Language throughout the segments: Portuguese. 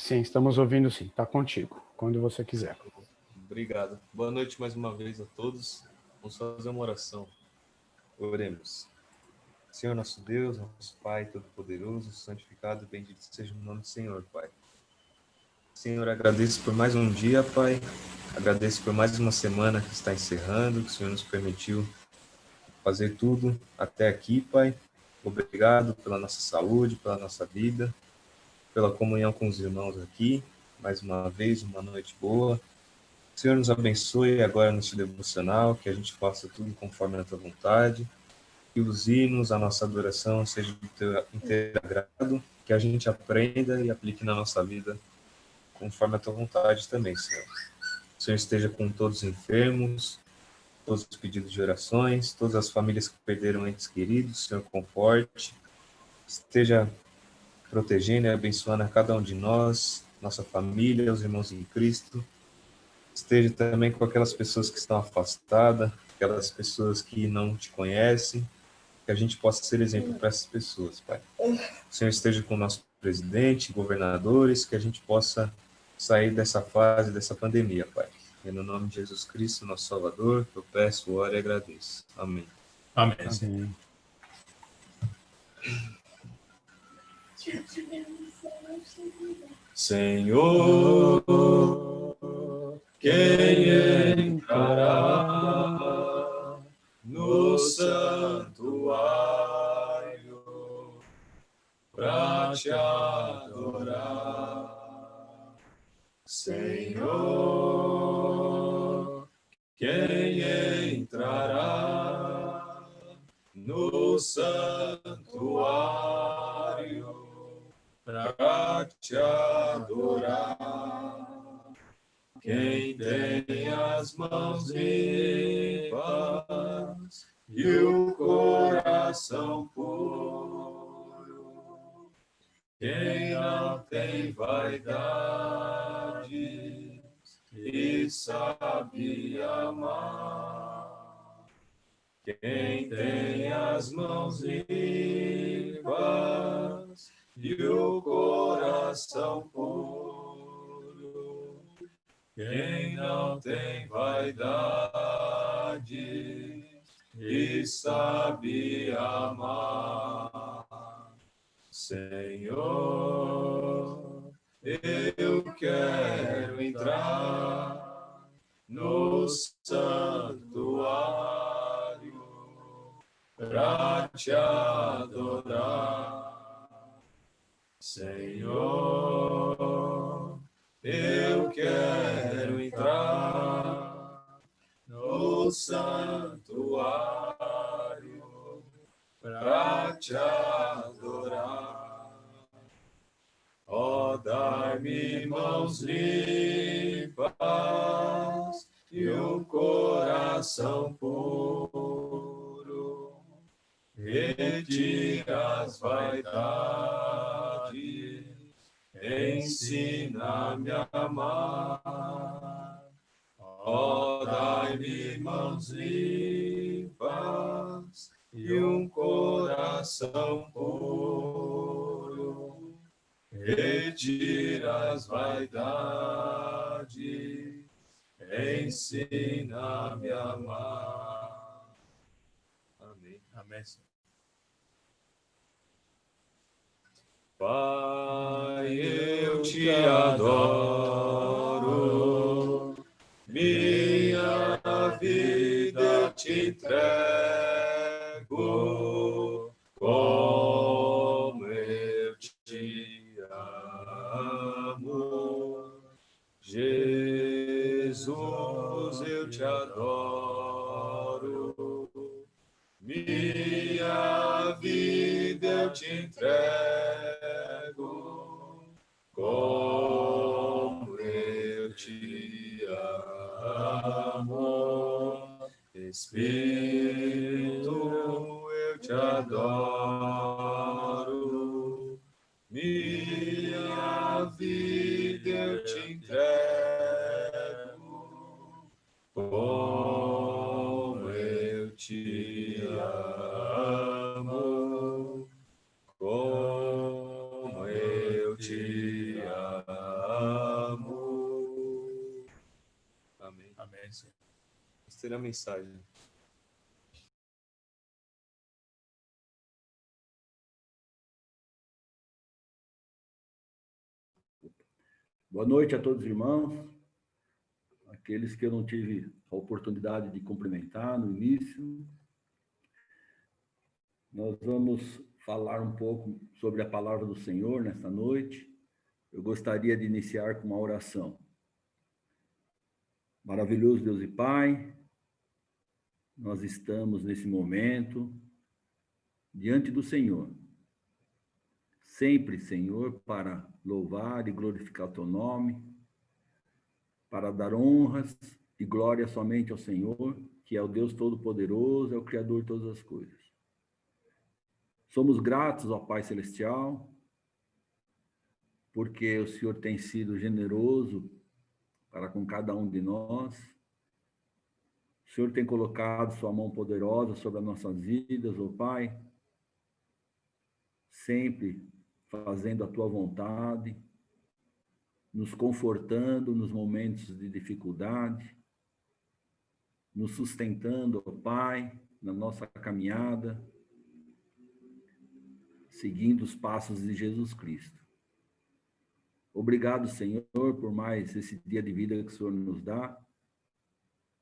Sim, estamos ouvindo sim. Está contigo, quando você quiser. Obrigado. Boa noite mais uma vez a todos. Vamos fazer uma oração. Oremos. Senhor nosso Deus, nosso Pai Todo-Poderoso, santificado e bendito seja o nome do Senhor, Pai. Senhor, agradeço por mais um dia, Pai. Agradeço por mais uma semana que está encerrando, que o Senhor nos permitiu fazer tudo até aqui, Pai. Obrigado pela nossa saúde, pela nossa vida, pela comunhão com os irmãos aqui. Mais uma vez, uma noite boa. Que o Senhor nos abençoe agora neste devocional, que a gente faça tudo conforme a tua vontade, que os hinos, a nossa adoração seja do teu inteiro agrado, que a gente aprenda e aplique na nossa vida conforme a tua vontade também, Senhor. O Senhor esteja com todos os enfermos, todos os pedidos de orações, todas as famílias que perderam entes queridos, o Senhor conforte, esteja protegendo e abençoando a cada um de nós, nossa família, os irmãos em Cristo. Esteja também com aquelas pessoas que estão afastadas, aquelas pessoas que não te conhecem, que a gente possa ser exemplo para essas pessoas, Pai. O Senhor esteja com o nosso presidente, governadores, que a gente possa sair dessa fase, dessa pandemia, Pai. E no nome de Jesus Cristo, nosso Salvador, eu peço, oro e agradeço. Amém. Amém. Amém. Senhor, quem entrará no santuário para te adorar? Senhor, quem entrará no santuário para te adorar? Quem tem as mãos limpas e o coração puro, quem não tem vaidade e sabe amar, quem tem as mãos limpas e o coração puro, quem não tem vaidade e sabe amar. Senhor, eu quero entrar no santuário para te adorar. Senhor, eu quero entrar no santuário para te adorar. Ó, dai-me mãos limpas e um coração puro, retira as vaidades, ensina-me a amar. Ó, dai-me mãos limpas e um coração puro, retira as vaidades, ensina-me a amar. Amém. Amém, Senhor. Pai, eu te adoro, minha vida eu te entrego, como eu te amo. Jesus, eu te adoro, minha vida eu te entrego, como eu te amo. Espírito, eu te adoro, minha vida eu te entrego, como eu te amo, como eu te amo. sequência. Vamos ter a mensagem. Boa noite a todos os irmãos, aqueles que eu não tive a oportunidade de cumprimentar no início. Nós vamos falar um pouco sobre a palavra do Senhor nesta noite. Eu gostaria de iniciar com uma oração. Maravilhoso Deus e Pai, nós estamos nesse momento diante do Senhor. Sempre, Senhor, para louvar e glorificar o Teu nome, para dar honras e glória somente ao Senhor, que é o Deus Todo-Poderoso, é o Criador de todas as coisas. Somos gratos ao Pai Celestial, porque o Senhor tem sido generoso para com cada um de nós. O Senhor tem colocado sua mão poderosa sobre as nossas vidas, ó Pai, sempre fazendo a tua vontade, nos confortando nos momentos de dificuldade, nos sustentando, ó Pai, na nossa caminhada, seguindo os passos de Jesus Cristo. Obrigado, Senhor, por mais esse dia de vida que o Senhor nos dá.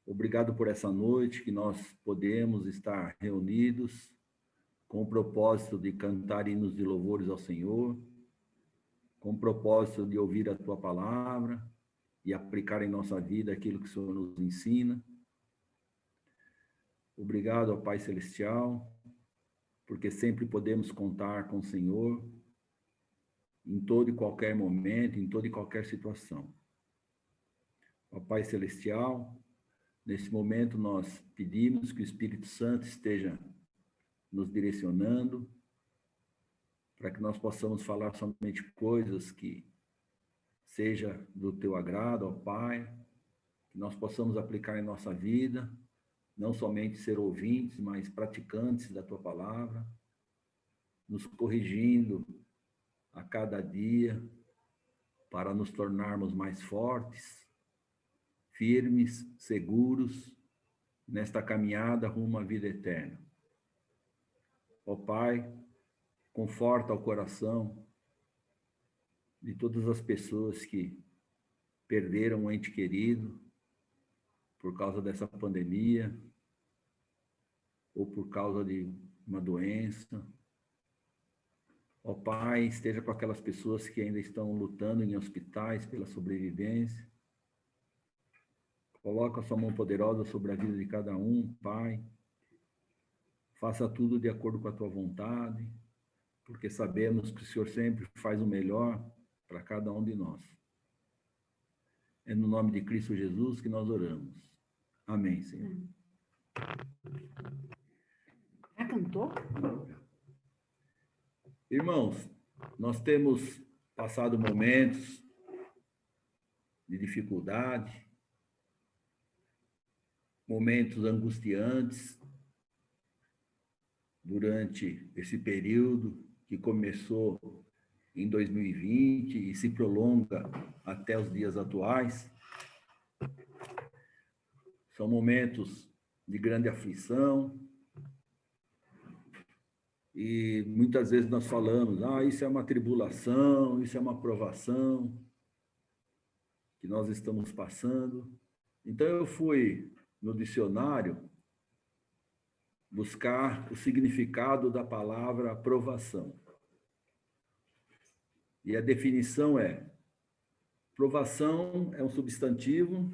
Obrigado por essa noite que nós podemos estar reunidos com o propósito de cantar hinos de louvores ao Senhor, com o propósito de ouvir a Tua palavra e aplicar em nossa vida aquilo que o Senhor nos ensina. Obrigado ao Pai Celestial, porque sempre podemos contar com o Senhor em todo e qualquer momento, em toda e qualquer situação. Ó Pai Celestial, nesse momento nós pedimos que o Espírito Santo esteja nos direcionando, para que nós possamos falar somente coisas que seja do Teu agrado, ó Pai, que nós possamos aplicar em nossa vida, não somente ser ouvintes, mas praticantes da Tua palavra, nos corrigindo a cada dia, para nos tornarmos mais fortes, firmes, seguros, nesta caminhada rumo à vida eterna. Ó Pai, conforta o coração de todas as pessoas que perderam um ente querido por causa dessa pandemia, ou por causa de uma doença. Ó Pai, esteja com aquelas pessoas que ainda estão lutando em hospitais pela sobrevivência. Coloca a sua mão poderosa sobre a vida de cada um, Pai. Faça tudo de acordo com a Tua vontade, porque sabemos que o Senhor sempre faz o melhor para cada um de nós. É no nome de Cristo Jesus que nós oramos. Amém, Senhor. Já cantou? Irmãos, nós temos passado momentos de dificuldade, momentos angustiantes, durante esse período que começou em 2020 e se prolonga até os dias atuais. São momentos de grande aflição e muitas vezes nós falamos, isso é uma tribulação, isso é uma provação que nós estamos passando. Então eu fui no dicionário buscar o significado da palavra provação. E a definição é: provação é um substantivo,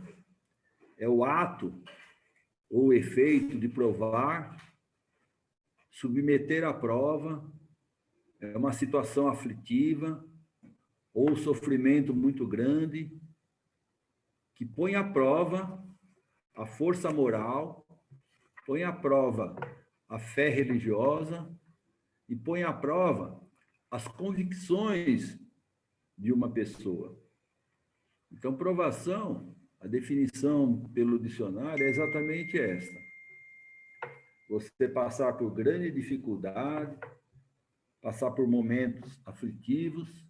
é o ato ou o efeito de provar, submeter à prova, é uma situação aflitiva ou sofrimento muito grande que põe à prova a força moral, põe à prova a fé religiosa e põe à prova as convicções de uma pessoa. Então, provação, a definição pelo dicionário é exatamente esta: você passar por grande dificuldade, passar por momentos aflitivos,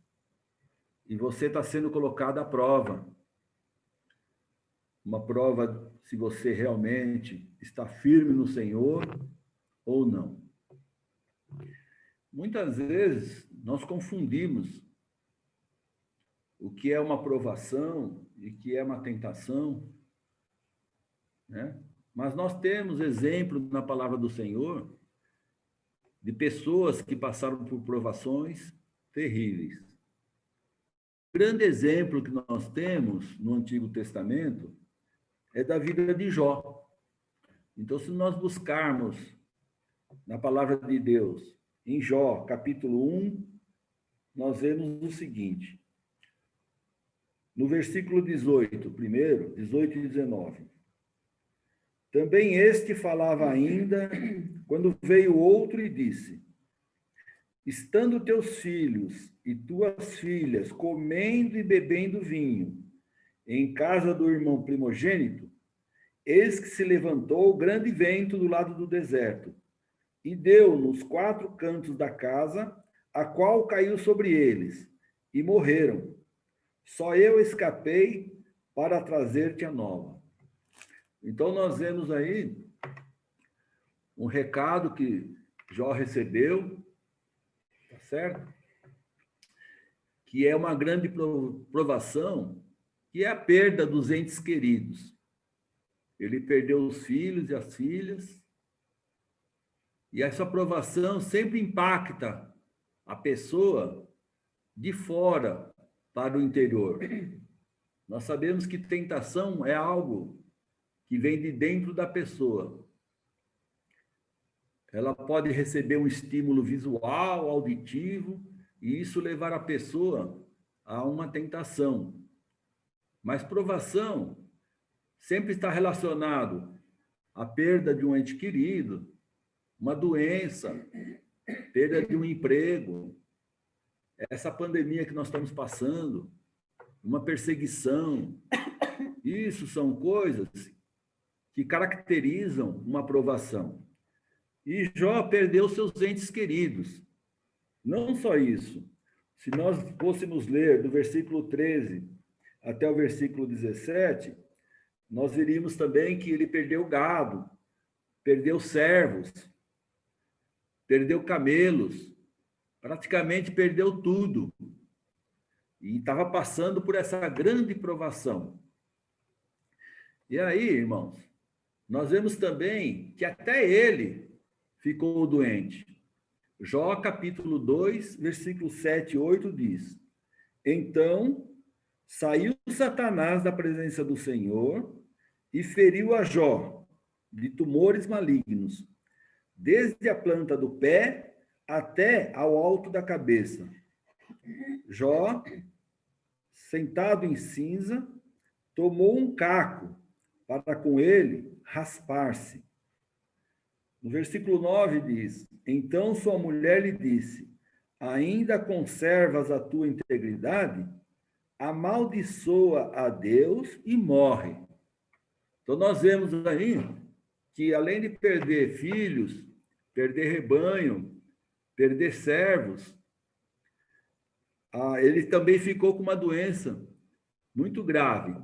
e você está sendo colocado à prova. uma prova se você realmente está firme no Senhor ou não. Muitas vezes nós confundimos o que é uma provação e o que é uma tentação, né? Mas nós temos exemplo na palavra do Senhor de pessoas que passaram por provações terríveis. O grande exemplo que nós temos no Antigo Testamento é da vida de Jó. Então, se nós buscarmos na palavra de Deus, em Jó, capítulo 1, nós vemos o seguinte. No versículo 18, primeiro, 18 e 19. Também este falava ainda, quando veio outro e disse: estando teus filhos e tuas filhas comendo e bebendo vinho em casa do irmão primogênito, eis que se levantou grande vento do lado do deserto, e deu nos 4 cantos da casa, a qual caiu sobre eles, e morreram. Só eu escapei para trazer-te a nova. Então, nós vemos aí um recado que Jó recebeu, tá certo? Que é uma grande provação, que é a perda dos entes queridos. Ele perdeu os filhos e as filhas, e essa provação sempre impacta a pessoa de fora para o interior. Nós sabemos que tentação é algo que vem de dentro da pessoa. Ela pode receber um estímulo visual, auditivo, e isso levar a pessoa a uma tentação. Mas provação sempre está relacionado à perda de um ente querido, uma doença, perda de um emprego, essa pandemia que nós estamos passando, uma perseguição. Isso são coisas que caracterizam uma provação. E Jó perdeu seus entes queridos. Não só isso. Se nós fôssemos ler do versículo 13 até o versículo 17, nós veríamos também que ele perdeu gado, perdeu servos, perdeu camelos, praticamente perdeu tudo. E estava passando por essa grande provação. E aí, irmãos, nós vemos também que até ele ficou doente. Jó, capítulo 2, versículo 7 e 8 diz: então saiu Satanás da presença do Senhor e feriu a Jó de tumores malignos, desde a planta do pé até ao alto da cabeça. Jó, sentado em cinza, tomou um caco para com ele raspar-se. No versículo 9 diz: então sua mulher lhe disse: ainda conservas a tua integridade? Amaldiçoa a Deus e morre. Então nós vemos aí que além de perder filhos, perder rebanho, perder servos, ele também ficou com uma doença muito grave,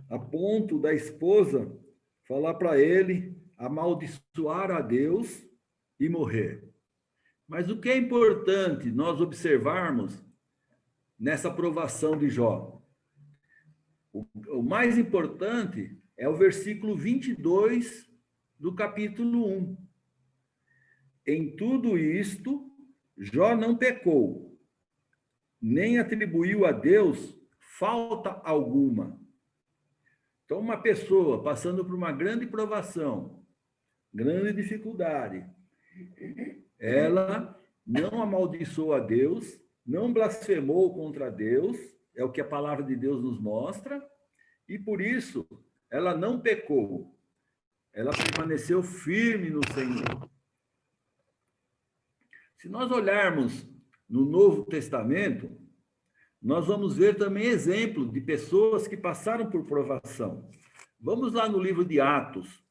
a ponto da esposa falar para ele amaldiçoar a Deus e morrer. Mas o que é importante nós observarmos nessa provação de Jó? O mais importante é o versículo 22 do capítulo 1. Em tudo isto, Jó não pecou, nem atribuiu a Deus falta alguma. Então, uma pessoa passando por uma grande provação, grande dificuldade, ela não amaldiçoou a Deus, não blasfemou contra Deus, é o que a palavra de Deus nos mostra, e por isso ela não pecou, ela permaneceu firme no Senhor. Se nós olharmos no Novo Testamento, nós vamos ver também exemplo de pessoas que passaram por provação. Vamos lá no livro de Atos.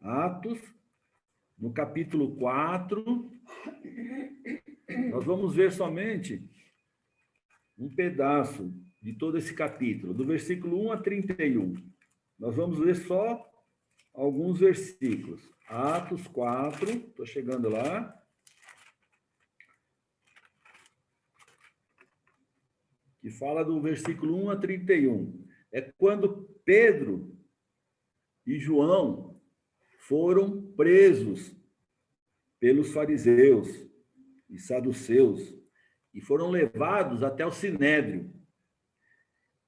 Atos, no capítulo 4, nós vamos ver somente um pedaço de todo esse capítulo, do versículo 1 a 31. Nós vamos ler só alguns versículos. Atos 4, estou chegando lá. Que fala do versículo 1 a 31. É quando Pedro e João foram presos pelos fariseus e saduceus e foram levados até o Sinédrio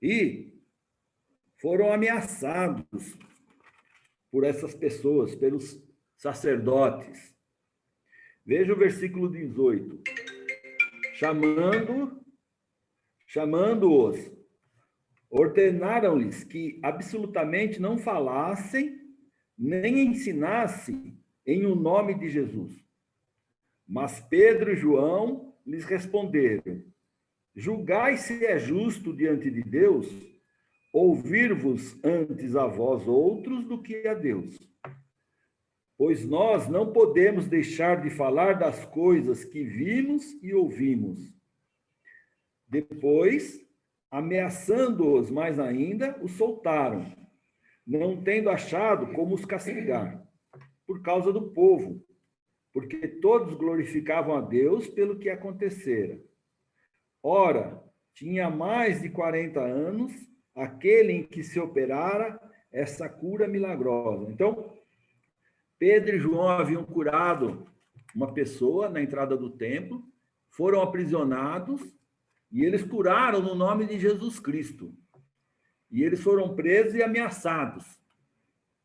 e foram ameaçados por essas pessoas, pelos sacerdotes. Veja o versículo 18. Chamando-os, ordenaram-lhes que absolutamente não falassem nem ensinassem em o nome de Jesus. Mas Pedro e João lhes responderam: julgai se é justo diante de Deus ouvir-vos antes a vós outros do que a Deus. Pois nós não podemos deixar de falar das coisas que vimos e ouvimos. Depois, ameaçando-os mais ainda, os soltaram, não tendo achado como os castigar, por causa do povo, porque todos glorificavam a Deus pelo que acontecera. Ora, tinha mais de 40 anos aquele em que se operara essa cura milagrosa. Então, Pedro e João haviam curado uma pessoa na entrada do templo, foram aprisionados e eles curaram no nome de Jesus Cristo. E eles foram presos e ameaçados.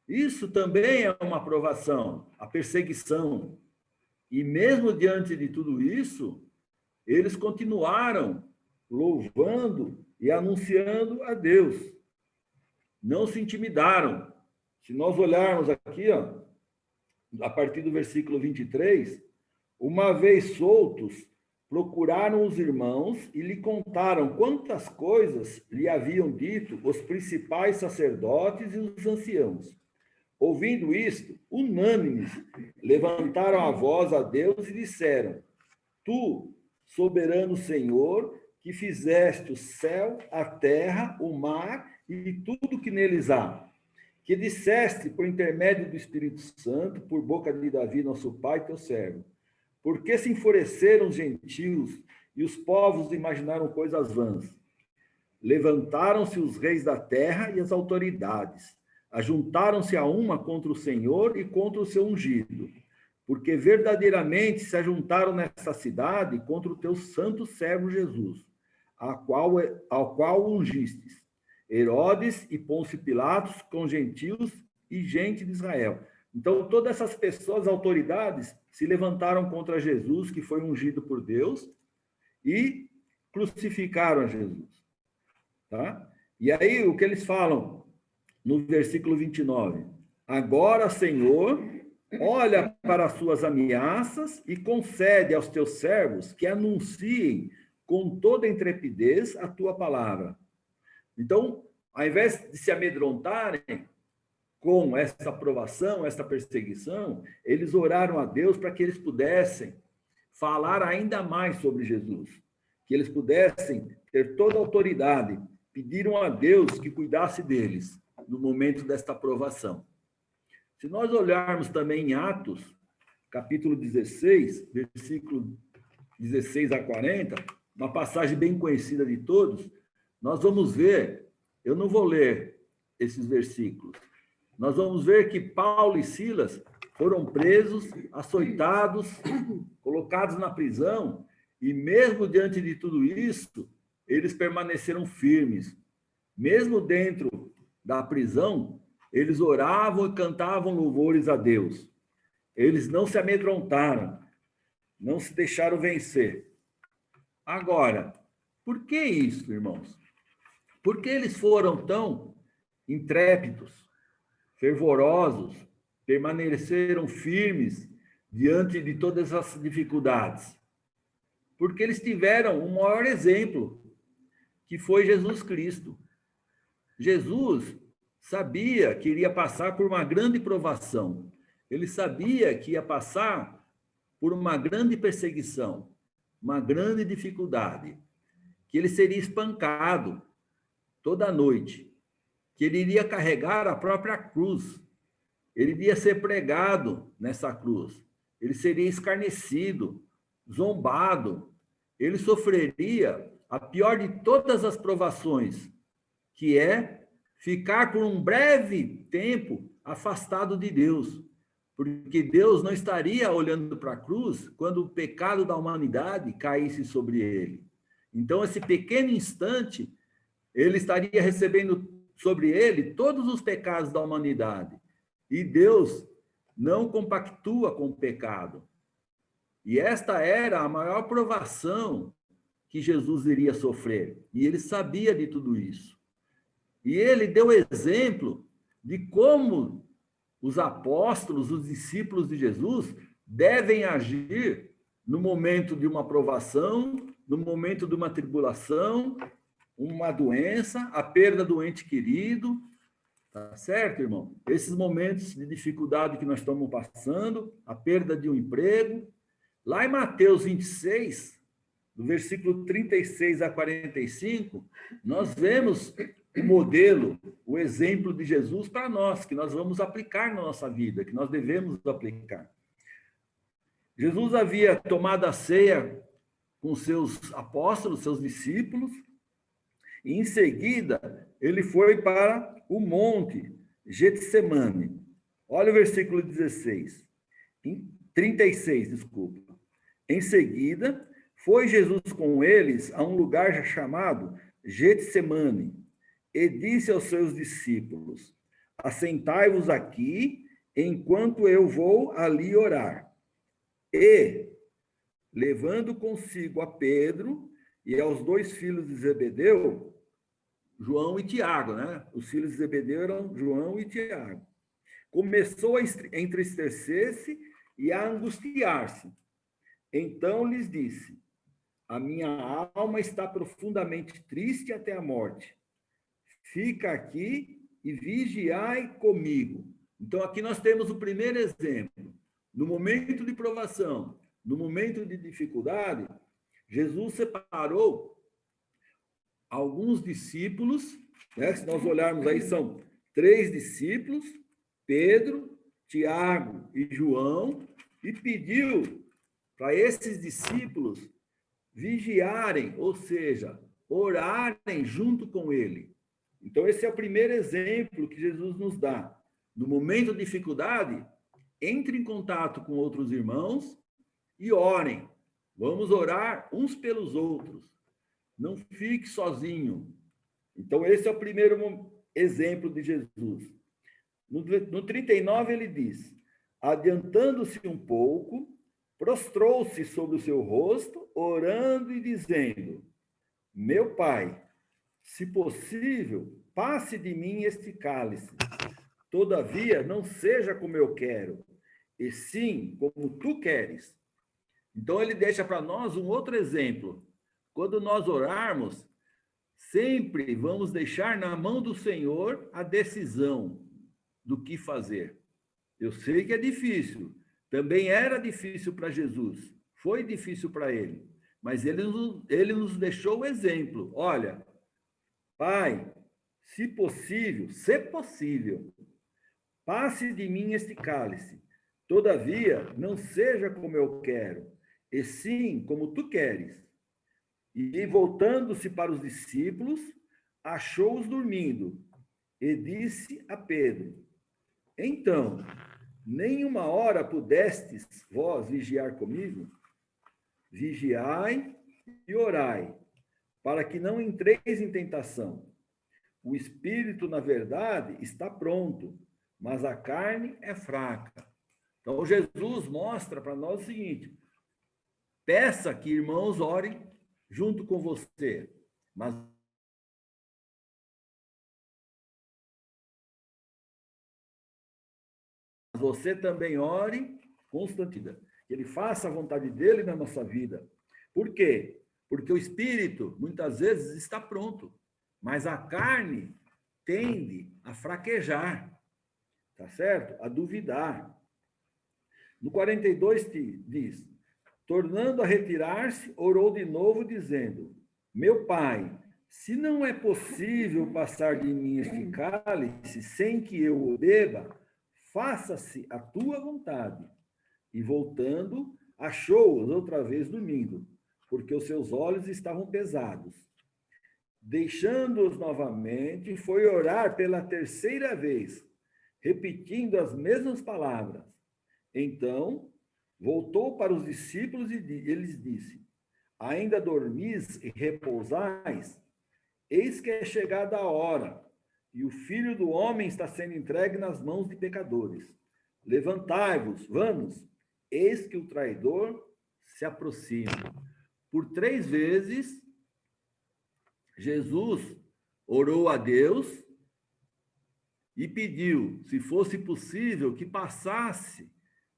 Isso também é uma provação, a perseguição. E mesmo diante de tudo isso, eles continuaram louvando e anunciando a Deus. Não se intimidaram. Se nós olharmos aqui, ó, a partir do versículo 23, uma vez soltos, procuraram os irmãos e lhe contaram quantas coisas lhe haviam dito os principais sacerdotes e os anciãos. Ouvindo isto, unânimes, levantaram a voz a Deus e disseram: Tu, soberano Senhor, que fizeste o céu, a terra, o mar e tudo que neles há, que disseste por intermédio do Espírito Santo, por boca de Davi, nosso pai, teu servo. Por que se enfureceram os gentios e os povos imaginaram coisas vãs? Levantaram-se os reis da terra e as autoridades. Ajuntaram-se a uma contra o Senhor e contra o seu ungido, porque verdadeiramente se ajuntaram nesta cidade contra o teu santo servo Jesus, ao qual ungistes, Herodes e Pôncio Pilatos, com gentios e gente de Israel. Então, todas essas pessoas, autoridades, se levantaram contra Jesus, que foi ungido por Deus, e crucificaram a Jesus. Tá? E aí, o que eles falam no versículo 29? Agora, Senhor, olha para as suas ameaças e concede aos teus servos que anunciem com toda intrepidez a tua palavra. Então, ao invés de se amedrontarem com essa provação, essa perseguição, eles oraram a Deus para que eles pudessem falar ainda mais sobre Jesus, que eles pudessem ter toda a autoridade. Pediram a Deus que cuidasse deles no momento desta provação. Se nós olharmos também em Atos, capítulo 16, versículo 16 a 40, uma passagem bem conhecida de todos, nós vamos ver, eu não vou ler esses versículos, nós vamos ver que Paulo e Silas foram presos, açoitados, colocados na prisão, e mesmo diante de tudo isso, eles permaneceram firmes. Mesmo dentro da prisão, eles oravam e cantavam louvores a Deus. Eles não se amedrontaram, não se deixaram vencer. Agora, por que isso, irmãos? Por que eles foram tão intrépidos, fervorosos, permaneceram firmes diante de todas as dificuldades? Porque eles tiveram o maior exemplo, que foi Jesus Cristo. Jesus sabia que iria passar por uma grande provação. Ele sabia que ia passar por uma grande perseguição, uma grande dificuldade, que ele seria espancado toda noite. que ele iria carregar a própria cruz. Ele iria ser pregado nessa cruz. Ele seria escarnecido, zombado. Ele sofreria a pior de todas as provações, que é ficar por um breve tempo afastado de Deus. Porque Deus não estaria olhando para a cruz quando o pecado da humanidade caísse sobre ele. Então, esse pequeno instante, ele estaria recebendo sobre ele todos os pecados da humanidade. E Deus não compactua com o pecado. E esta era a maior provação que Jesus iria sofrer. E ele sabia de tudo isso. E ele deu exemplo de como os apóstolos, os discípulos de Jesus, devem agir no momento de uma provação, no momento de uma tribulação, uma doença, a perda do ente querido. Tá certo, irmão? Esses momentos de dificuldade que nós estamos passando, a perda de um emprego. Lá em Mateus 26, do versículo 36 a 45, nós vemos o modelo, o exemplo de Jesus para nós, que nós vamos aplicar na nossa vida, que nós devemos aplicar. Jesus havia tomado a ceia com seus apóstolos, seus discípulos, e em seguida ele foi para o monte Getsemane. Olha o versículo 36, desculpa. Em seguida, foi Jesus com eles a um lugar chamado Getsemane, e disse aos seus discípulos: assentai-vos aqui, enquanto eu vou ali orar. E, levando consigo a Pedro e aos 2 filhos de Zebedeu, João e Tiago, né? Os filhos de Zebedeu eram João e Tiago. Começou a entristecer-se e a angustiar-se. Então lhes disse: a minha alma está profundamente triste até a morte. Fica aqui e vigiai comigo. Então, aqui nós temos o primeiro exemplo. No momento de provação, no momento de dificuldade, Jesus separou alguns discípulos, né? Se nós olharmos aí, são 3 discípulos, Pedro, Tiago e João, e pediu para esses discípulos vigiarem, ou seja, orarem junto com ele. Então, esse é o primeiro exemplo que Jesus nos dá. No momento de dificuldade, entre em contato com outros irmãos e orem. Vamos orar uns pelos outros. Não fique sozinho. Então, esse é o primeiro exemplo de Jesus. No 39, ele diz: adiantando-se um pouco, prostrou-se sobre o seu rosto, orando e dizendo: meu Pai, se possível, passe de mim este cálice. Todavia, não seja como eu quero, e sim como tu queres. Então, ele deixa para nós um outro exemplo. Quando nós orarmos, sempre vamos deixar na mão do Senhor a decisão do que fazer. Eu sei que é difícil. Também era difícil para Jesus. Foi difícil para ele. Mas ele nos deixou o exemplo. Olha, Pai, se possível, passe de mim este cálice. Todavia, não seja como eu quero, e sim como tu queres. E voltando-se para os discípulos, achou-os dormindo, e disse a Pedro: então, nem uma hora pudestes vós vigiar comigo? Vigiai e orai, para que não entreis em tentação. O espírito, na verdade, está pronto, mas a carne é fraca. Então, Jesus mostra para nós o seguinte: peça que irmãos orem junto com você, mas você também ore constantemente. Que ele faça a vontade dele na nossa vida. Por quê? Porque o espírito, muitas vezes, está pronto, mas a carne tende a fraquejar, tá certo? A duvidar. No 42 diz: tornando a retirar-se, orou de novo, dizendo: meu Pai, se não é possível passar de mim este cálice sem que eu o beba, faça-se a tua vontade. E voltando, achou-os outra vez dormindo, porque os seus olhos estavam pesados. Deixando-os novamente, foi orar pela terceira vez, repetindo as mesmas palavras. Então, voltou para os discípulos e lhes disse: ainda dormis e repousais? Eis que é chegada a hora, e o Filho do Homem está sendo entregue nas mãos de pecadores. Levantai-vos, vamos, eis que o traidor se aproxima. Por 3 vezes, Jesus orou a Deus e pediu, se fosse possível, que passasse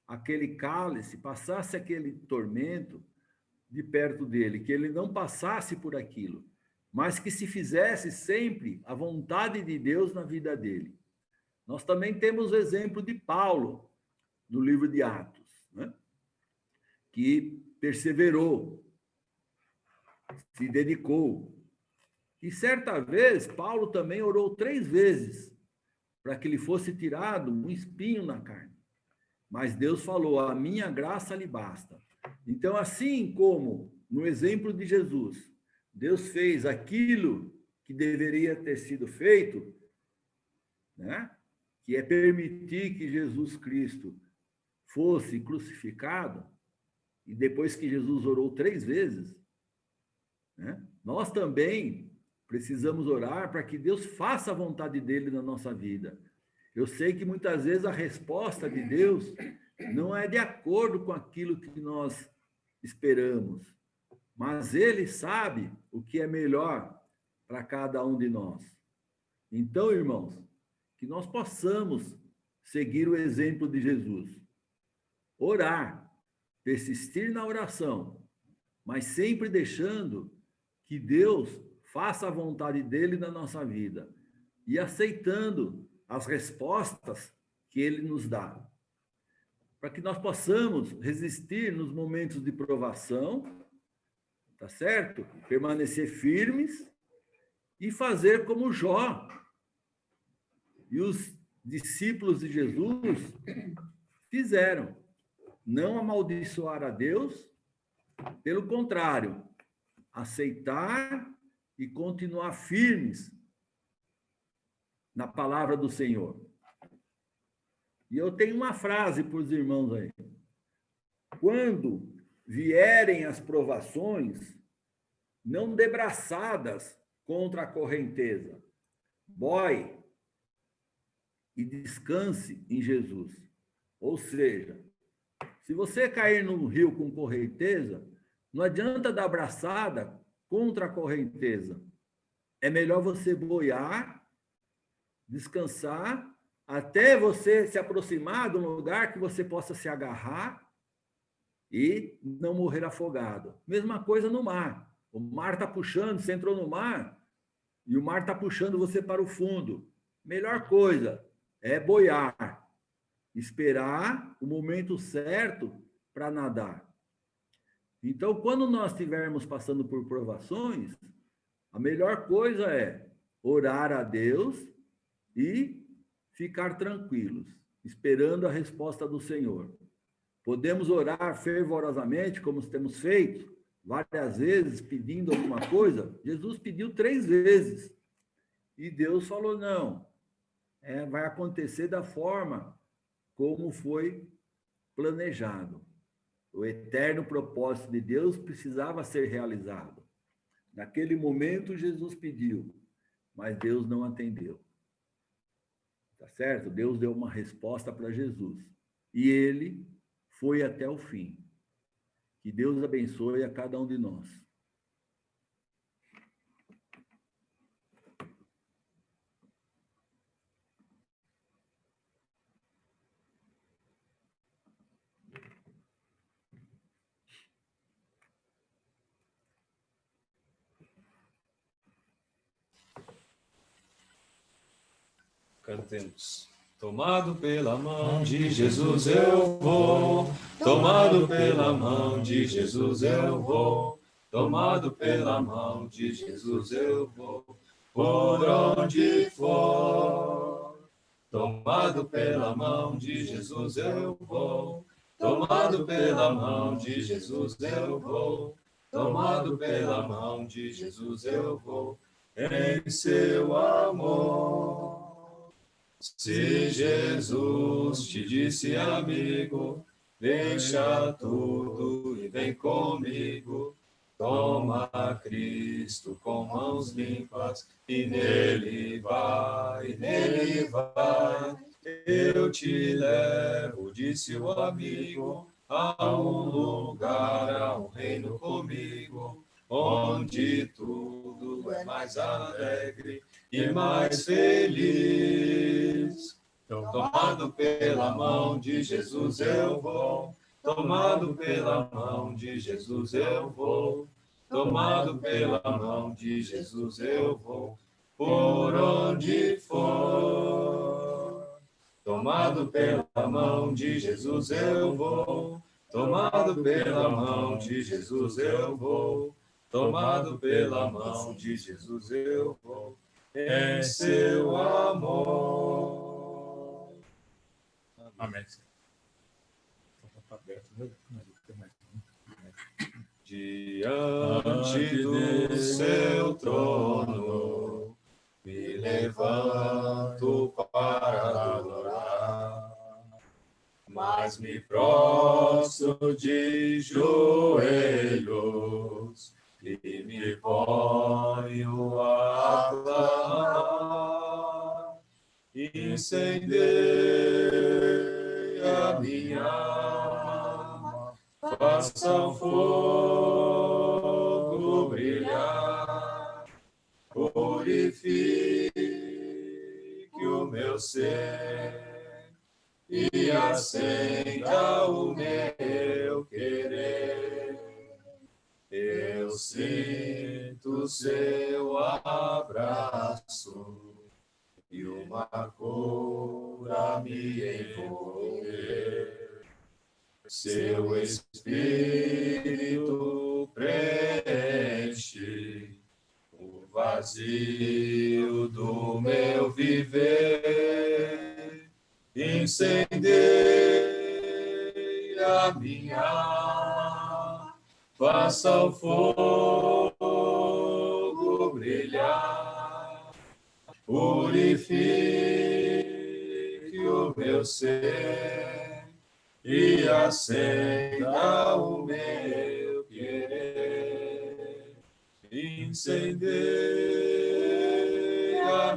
aquele cálice, passasse aquele tormento de perto dele, que ele não passasse por aquilo, mas que se fizesse sempre a vontade de Deus na vida dele. Nós também temos o exemplo de Paulo, no livro de Atos, né? Que perseverou, se dedicou. E certa vez, Paulo também orou 3 vezes para que lhe fosse tirado um espinho na carne. Mas Deus falou: a minha graça lhe basta. Então, assim como no exemplo de Jesus, Deus fez aquilo que deveria ter sido feito, né? Que é permitir que Jesus Cristo fosse crucificado, e depois que Jesus orou 3 vezes, né? Nós também precisamos orar para que Deus faça a vontade dele na nossa vida. Eu sei que muitas vezes a resposta de Deus não é de acordo com aquilo que nós esperamos, mas ele sabe o que é melhor para cada um de nós. Então, irmãos, que nós possamos seguir o exemplo de Jesus. Orar, persistir na oração, mas sempre deixando que Deus faça a vontade dele na nossa vida e aceitando as respostas que ele nos dá, para que nós possamos resistir nos momentos de provação, tá certo? Permanecer firmes e fazer como Jó e os discípulos de Jesus fizeram. Não amaldiçoar a Deus, pelo contrário, aceitar e continuar firmes na palavra do Senhor. E eu tenho uma frase para os irmãos aí. Quando vierem as provações, não dê braçadas contra a correnteza. Boie e descanse em Jesus. Ou seja, se você cair no rio com correnteza, não adianta dar braçada contra a correnteza. É melhor você boiar, descansar, até você se aproximar de um lugar que você possa se agarrar e não morrer afogado. Mesma coisa no mar. O mar está puxando, você entrou no mar e o mar está puxando você para o fundo. Melhor coisa é boiar, esperar o momento certo para nadar. Então, quando nós estivermos passando por provações, a melhor coisa é orar a Deus e ficar tranquilos, esperando a resposta do Senhor. Podemos orar fervorosamente, como temos feito, várias vezes, pedindo alguma coisa. Jesus pediu 3 vezes. E Deus falou, não, vai acontecer da forma como foi planejado. O eterno propósito de Deus precisava ser realizado. Naquele momento, Jesus pediu, mas Deus não atendeu. Tá certo? Deus deu uma resposta para Jesus. E ele foi até o fim. Que Deus abençoe a cada um de nós. Cantemos. Tomado pela mão de Jesus eu vou, tomado pela mão de Jesus eu vou, tomado pela mão de Jesus eu vou, por onde for. Tomado pela mão de Jesus eu vou, tomado pela mão de Jesus eu vou, tomado pela mão de Jesus eu vou, em seu amor. Se Jesus te disse amigo, deixa tudo e vem comigo. Toma Cristo com mãos limpas e nele vai, nele vai. Eu te levo, disse o amigo, a um lugar, a um reino comigo, onde tudo é mais alegre e mais feliz. Tomado pela mão de Jesus eu vou, tomado pela mão de Jesus eu vou, tomado pela mão de Jesus eu vou, por onde for. Tomado pela mão de Jesus eu vou, tomado pela mão de Jesus eu vou, tomado pela mão de Jesus eu vou, em seu amor. Amém. Diante do seu trono, me levanto para adorar, mas me prostro de joelhos e me ponho a clamar. Incendeia minha alma, faça o fogo brilhar, purifique o meu ser e acenda o meu querer. Eu sinto seu abraço e uma cura me envolver. Seu Espírito preenche o vazio do meu viver. Incendeia minha alma, faça o fogo brilhar, purifique o meu ser e acenda o meu querer. Incendeia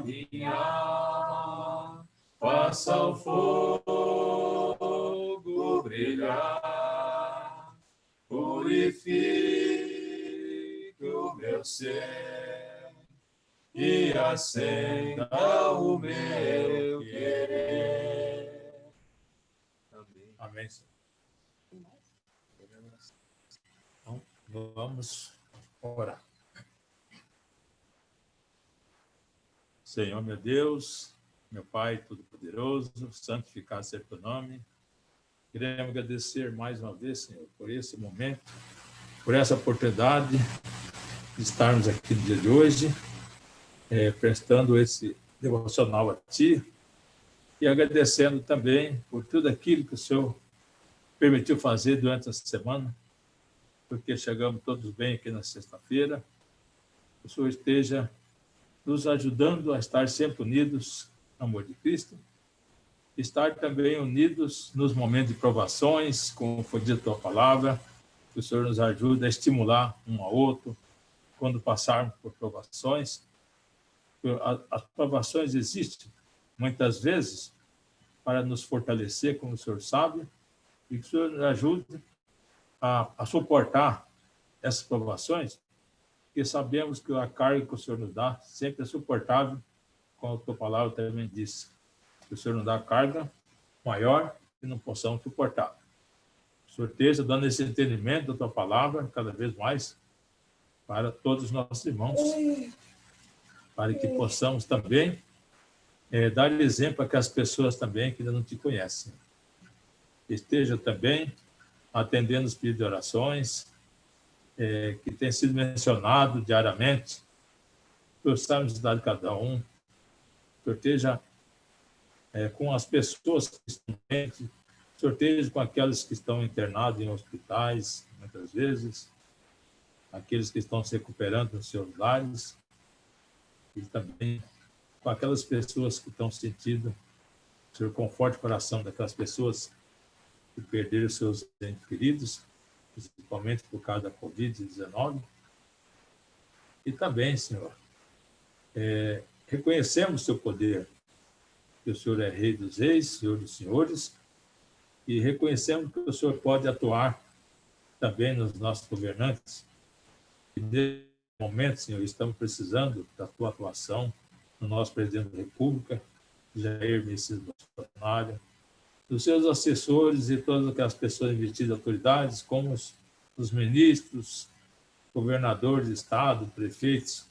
minha alma, faça o fogo brilhar, purifique o meu ser e acenda o meu querer. Amém. Amém. Então, vamos orar. Senhor, meu Deus, meu Pai Todo-Poderoso, santificado seja o teu nome. Queremos agradecer mais uma vez, Senhor, por esse momento, por essa oportunidade de estarmos aqui no dia de hoje, prestando esse devocional a Ti e agradecendo também por tudo aquilo que o Senhor permitiu fazer durante essa semana, porque chegamos todos bem aqui na sexta-feira. O Senhor esteja nos ajudando a estar sempre unidos no amor de Cristo, estar também unidos nos momentos de provações, como foi dito a Tua palavra, que o Senhor nos ajude a estimular um ao outro quando passarmos por provações. As provações existem muitas vezes para nos fortalecer, como o Senhor sabe, e que o Senhor nos ajude a suportar essas provações, porque sabemos que a carga que o Senhor nos dá sempre é suportável, como a Tua palavra também diz, que o Senhor nos dá carga maior que não possamos suportar. O Senhor esteja dando esse entendimento da Tua palavra cada vez mais para todos os nossos irmãos, para que possamos também dar exemplo a que as pessoas também que ainda não Te conhecem. Esteja também atendendo os pedidos de orações, que tem sido mencionado diariamente. O Senhor sabe a necessidade de cada um. O Senhor esteja com as pessoas que estão doentes, o Senhor esteja com aquelas que estão internadas em hospitais, muitas vezes, aqueles que estão se recuperando nos seus lares, e também com aquelas pessoas que estão sentindo, o Senhor conforte o coração daquelas pessoas que perderam seus entes queridos, principalmente por causa da Covid-19. E também, Senhor, reconhecemos o seu poder, que o Senhor é Rei dos Reis, Senhor dos Senhores, e reconhecemos que o Senhor pode atuar também nos nossos governantes. E nesse momento, Senhor, estamos precisando da tua atuação no nosso presidente da República, Jair Messias Bolsonaro, dos seus assessores e todas aquelas pessoas investidas de autoridades, como os ministros, governadores de estado, prefeitos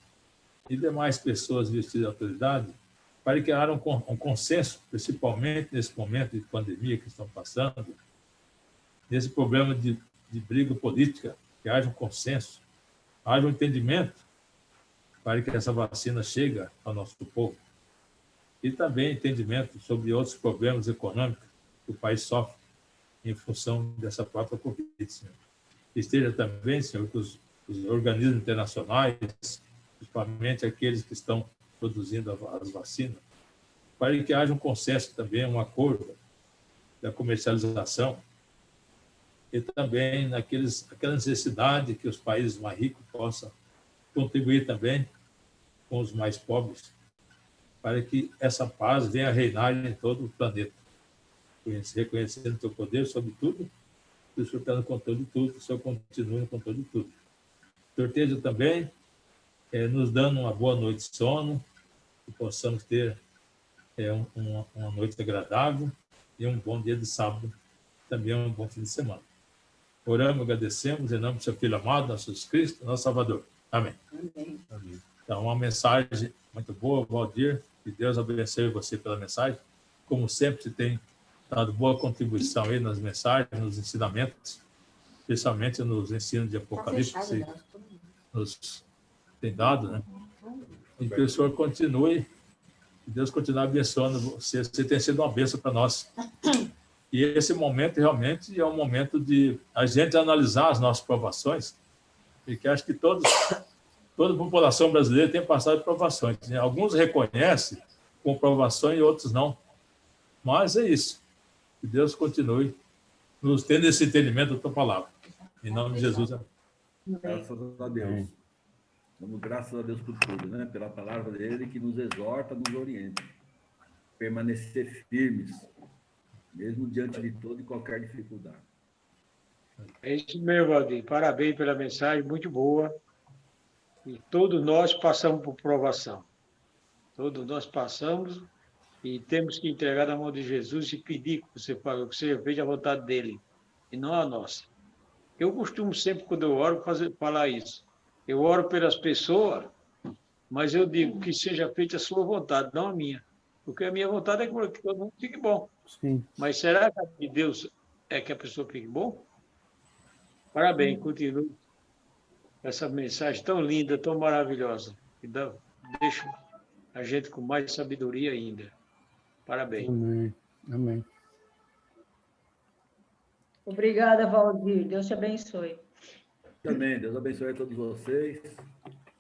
e demais pessoas vestidas de autoridade, para que haja um consenso, principalmente nesse momento de pandemia que estão passando, nesse problema de briga política, que haja um consenso, haja um entendimento para que essa vacina chegue ao nosso povo. E também entendimento sobre outros problemas econômicos que o país sofre em função dessa própria Covid, Senhor. Esteja também, Senhor, que os organismos internacionais, principalmente aqueles que estão produzindo as vacinas, para que haja um consenso também, um acordo da comercialização e também aquela necessidade que os países mais ricos possam contribuir também com os mais pobres, para que essa paz venha a reinar em todo o planeta, reconhecendo o teu poder sobre tudo, que o Senhor está no controle de tudo, o Senhor continua no controle de tudo. O Senhor esteja também nos dando uma boa noite de sono, que possamos ter uma noite agradável e um bom dia de sábado, também um bom fim de semana. Oramos, agradecemos, em nome do seu Filho amado, nosso Jesus Cristo, nosso Salvador. Amém. Amém. Então, uma mensagem muito boa, Valdir, que Deus abençoe você pela mensagem. Como sempre, você tem dado boa contribuição aí nas mensagens, nos ensinamentos, especialmente nos ensinos de Apocalipse, que você nos tem dado, né? E que o Senhor continue, que Deus continue abençoando você. Você tem sido uma bênção para nós. E esse momento realmente é um momento de a gente analisar as nossas provações, porque acho que toda a população brasileira tem passado por provações, né? Alguns reconhecem com provação e outros não. Mas é isso. Que Deus continue nos tendo esse entendimento da tua palavra. Em nome de Jesus. Graças a Deus. Damos graças a Deus por tudo, né? Pela palavra dele que nos exorta, nos orienta. Permanecer firmes, mesmo diante de toda e qualquer dificuldade. É isso mesmo, Valdir. Parabéns pela mensagem, muito boa. E todos nós passamos por provação. Todos nós passamos e temos que entregar na mão de Jesus e pedir que você veja a vontade dele e não a nossa. Eu costumo sempre, quando eu oro, falar isso. Eu oro pelas pessoas, mas eu digo que seja feita a sua vontade, não a minha. Porque a minha vontade é que todo mundo fique bom. Sim. Mas será que a de Deus é que a pessoa fique bom? Parabéns, continue. Essa mensagem tão linda, tão maravilhosa. Que deixa a gente com mais sabedoria ainda. Parabéns. Amém. Amém. Obrigada, Valdir. Deus te abençoe. Também, Deus abençoe a todos vocês.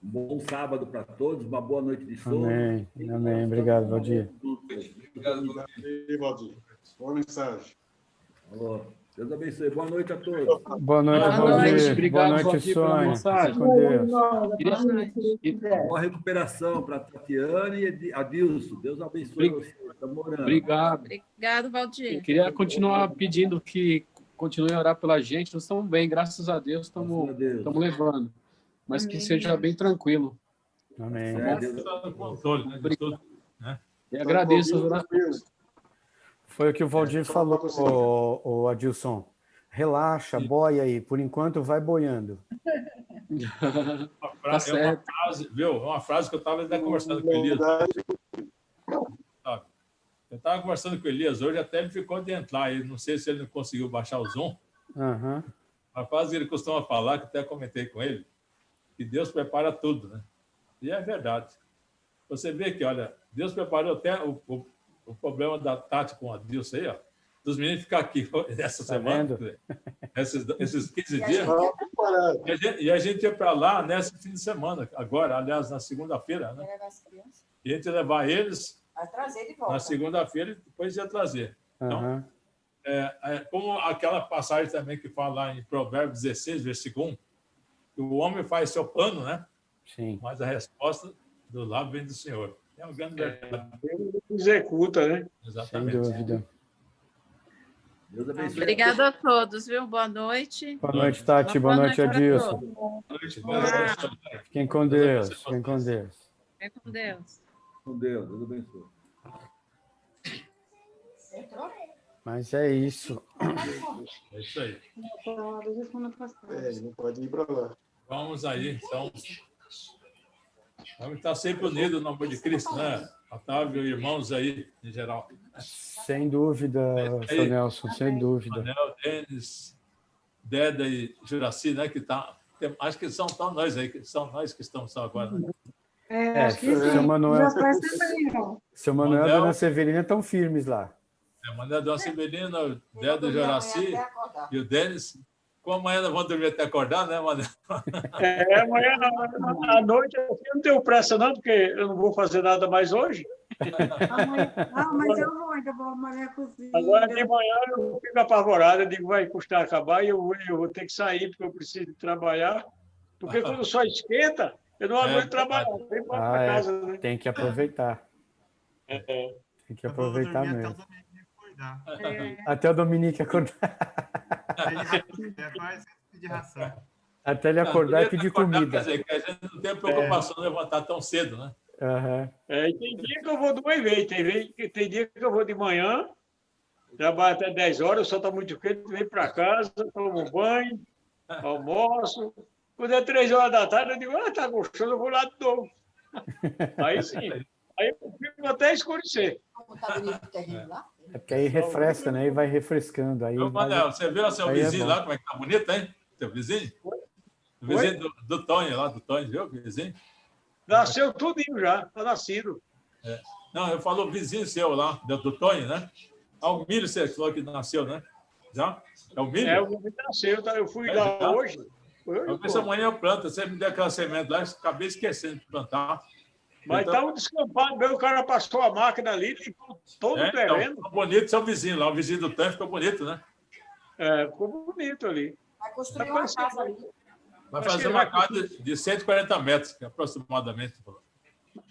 Um bom sábado para todos, uma boa noite de sono. Amém. Amém. Obrigado, Valdir. Obrigado, Valdir. Boa mensagem. Alô. Deus abençoe. Boa noite a todos. Boa noite, Boa Valdir. noite. Obrigado, Boa noite, Valdir, pela Sônia. mensagem. Fique com Deus. Boa recuperação para a Tatiana e Adilson. Deus abençoe você. Estamos orando. Obrigado. Obrigado, Valdir. Eu queria continuar pedindo que continuem a orar pela gente. Nós estamos bem, graças a Deus, estamos levando. Mas que seja bem tranquilo. Amém. E agradeço as orações. Foi o que o Valdir falou, o Adilson. Relaxa, boia aí. Por enquanto, vai boiando. Uma frase que eu estava conversando com o Elias. Eu estava conversando com o Elias hoje, até ele ficou de entrar. Não sei se ele não conseguiu baixar o Zoom. Uhum. A frase que ele costuma falar, que até comentei com ele, que Deus prepara tudo, né? E é verdade. Você vê que, olha, Deus preparou até o problema da Tati com a Dilce aí, ó, dos meninos ficar aqui essa semana, esses 15 dias. E a gente ia para lá nesse fim de semana, agora, aliás, na segunda-feira, né? E a gente ia levar eles na segunda-feira e depois ia trazer. Então, como aquela passagem também que fala lá em Provérbios 16, versículo 1, que o homem faz seu plano, né? Sim. Mas a resposta do lado vem do Senhor. É uma grande verdade. Ele executa, né? Exatamente. Sem dúvida. Deus abençoe. Obrigada a todos, viu? Boa noite. Boa noite, Tati. Boa noite, para Adilson. todos. Boa noite. Boa noite. Fiquem com Deus. Fiquem com Deus. Fiquem com Deus. Com Deus. Deus abençoe. Mas é isso. É isso aí. Não pode ir para lá. Vamos aí, então. Vamos estar sempre unidos no amor de Cristo, né? Otávio e irmãos aí, em geral. Sem dúvida, seu Nelson, sem dúvida. Manel, Denis, Deda e Juraci, né? Que tá, acho que são nós aí, que são nós que estamos só agora, né? Seu Manuel e a Dona Severina estão firmes lá. Manel, Dona Severina, Deda e Juraci e o Denis. Como amanhã nós vamos dormir até acordar, né, Manel? Amanhã à noite eu não tenho pressa, não, porque eu não vou fazer nada mais hoje. Mas eu vou, ainda vou amanhã cozinhar. Agora de manhã eu fico apavorado, eu digo, vai custar acabar e eu vou ter que sair, porque eu preciso trabalhar. Porque quando o sol esquenta, eu não aguento trabalhar. Eu venho para casa, né? Tem que aproveitar. Tem que aproveitar mesmo. Até o Dominique acordar. Até ele acordar e pedir comida. Quer dizer, que a gente não tem preocupação de levantar tão cedo, né? E tem dia que eu vou 2 vezes. Tem dia que eu vou de manhã, trabalho até 10 horas, o sol está muito quente, venho para casa, tomo um banho, almoço. Quando é 3 horas da tarde, eu digo, tá gostoso, eu vou lá de novo. Aí sim. Aí eu fico até escurecer. É porque aí refresca, né? E vai refrescando. Aí Manel, você viu o seu vizinho lá, como é que tá bonito, hein? Seu vizinho? O vizinho do Tonho lá, do Tonho, viu o vizinho? Nasceu tudinho já, tá nascido. Não, eu falo vizinho seu lá, do Tonho, né? O Milho, você falou que nasceu, né? Já? É o Milho? O Milho nasceu, tá? Eu fui lá hoje. Eu vi essa manhã eu planto, você me deu aquela semente lá, acabei esquecendo de plantar. Mas está um descampado mesmo, o cara passou a máquina ali, limpou todo o terreno. Então, ficou bonito seu vizinho lá, o vizinho do Tonho ficou bonito, né? Ficou bonito ali. Vai construir uma casa ali. Vai fazer uma casa de 140 metros, aproximadamente.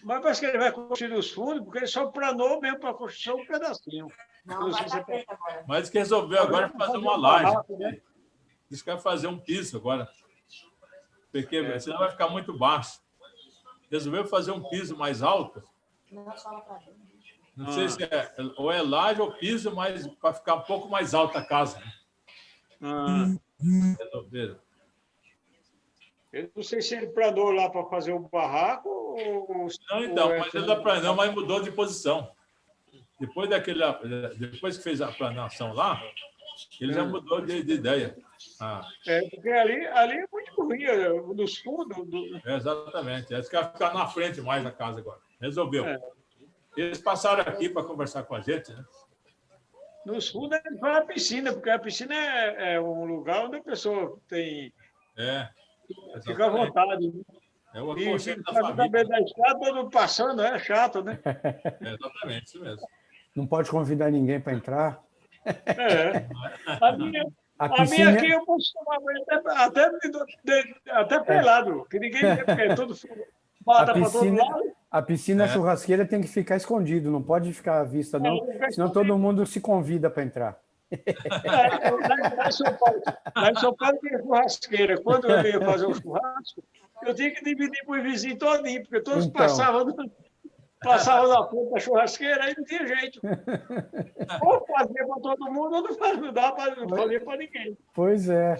Mas parece que ele vai construir os fundos, porque ele só planou mesmo para construir um pedacinho. Não, vai dar frente agora. Mas que resolveu agora fazer uma laje. Diz que vai fazer um piso agora. Porque senão vai ficar muito baixo. Resolveu fazer um piso mais alto. Não sei se ou é laje ou piso, mas para ficar um pouco mais alta a casa. Resolveram. Eu não sei se ele planou lá para fazer o barraco ou... Não, então, mas ele planou, mas mudou de posição. Depois que fez a planação lá, ele já mudou de ideia. Porque ali é muito ruim, nos fundos. Exatamente. Eles querem ficar na frente mais da casa agora. Resolveu. Eles passaram aqui para conversar com a gente, né? Nos fundos ele faz a piscina, porque a piscina é um lugar onde a pessoa tem... Fica à vontade. É o aconchego da família. Também da estrada, todo mundo passando, é chato, né? Exatamente, isso mesmo. Não pode convidar ninguém para entrar. A minha aqui eu posso tomar banho até pelado, que ninguém vê, porque é todo mata para todo lado. A piscina churrasqueira tem que ficar escondido, não pode ficar à vista, não, senão todo mundo se convida para entrar. Lá em São Paulo tem churrasqueira. Quando eu ia fazer um churrasco, eu tinha que dividir para o vizinho todinho, porque todos passavam na ponta da churrasqueira, aí não tinha jeito. Ou fazia para todo mundo, ou não dava para fazer para ninguém. Pois é.